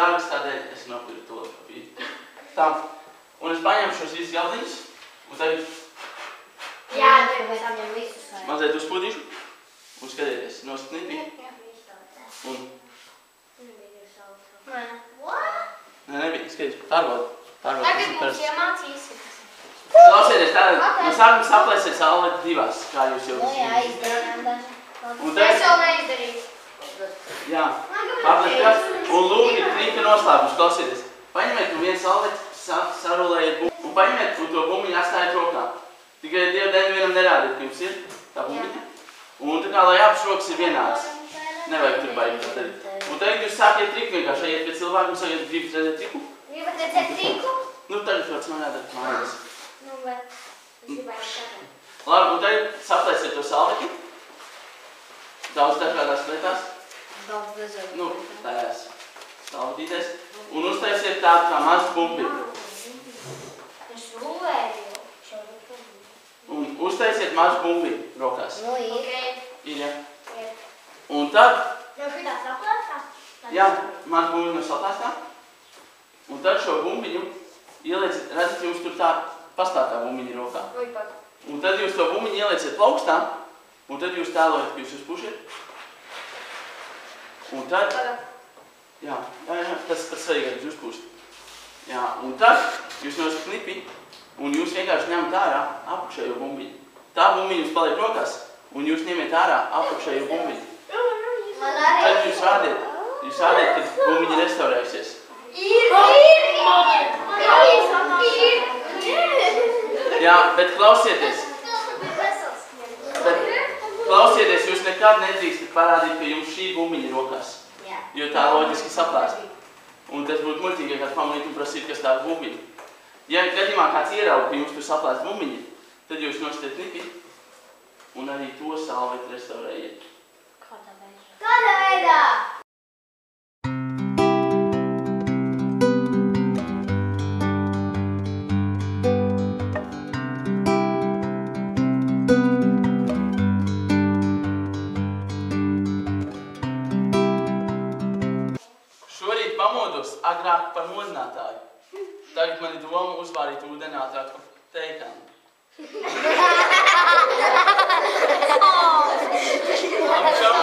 dārgs, tādēļ es nopirku to papīru. Tā. Un es paņemu šos visus galdiņus. Un tagad... Jā, tagad saņem visus. Mazliet uzpūdīšu. Un skatieties, noskatnīti. Un... Nē, nebija, skaties, pārbaud. Tagad mums iemācīsies. Klausieties, tātad no sākuma saplēsiet salveti divās, kā jūs jau Nu jā, izdarījām daži. Es vēl neizdarīju. Jā, pārliekās. Un lūgi trīka noslēpums, klausieties. Paņemiet un vienu salveti, sarulējiet bumbiņu. Un paņemiet un to bumbiņu atstājiet rokā. Tikai Dievu dēļ vienam nerādiet, ka jums ir tā bumbiņa. Un tā kā, lai abas rokas ir vienādas. Nevajag tur baigi tā darīt. Un tagad jūs sākiet triku vienkārši, ejiet pie cilvēku un sakiet, gribat redzēt triku? Gribat redzēt triku? Nu, tagad kāds man jādara mājās. Nu, bet es gribēju skatīt. Labi, un tagad saplēsiet to salveti. Daudz dažādās lietās. Daudz dažādās. Nu, tajās salvetītēs. Un uztaisiet tādu kā mazu bumbiņu. Es rulēju. Un uztaisiet mazu bumbiņu rokās. Nu, ir. Ir, ja? Un tad... Jau šitā saplēstā? Jā, mazu bumbiņu no saplēstā. Un tad šo bumbiņu ielieciet, redzat, jums tur tā pastāv tā bumbiņa rokā. Un tad jūs to bumbiņu ielieciet plaukstā. Un tad jūs tēlojat, ka jūs uzpušiet. Un tad... Jā, tas svarīgāk, jūs uzpūst. Jā, un tad jūs noskat knipi, un jūs vienkārši ņemat ārā apakšējo bumbiņu. Tā bumbiņa jums paliek rokās, un jūs ņemiet ārā apakšējo bumbiņu. Tad jūs rādiet, kad bumbiņa restaurējusies. Jā, bet klausieties. Klausieties, jūs nekad nedrīkstat parādīt, ka jums šī bumbiņa ir rokās. Jo tā loģiski saplēst. Un tas būtu muļķīgi, ja kāds pamanīt un prasīt, kas tā bumbiņa. Ja gadījumā kāds ieraug, ka jums tur saplēst bumbiņa, tad jūs nostiet knipi un arī to salveti restaurējiet. Kādā veidā? Šorīt pamodos agrāk par modinātāju. Tagad man ir doma uzvārīt ūdeni ātrāk par teikām. Labi, čau!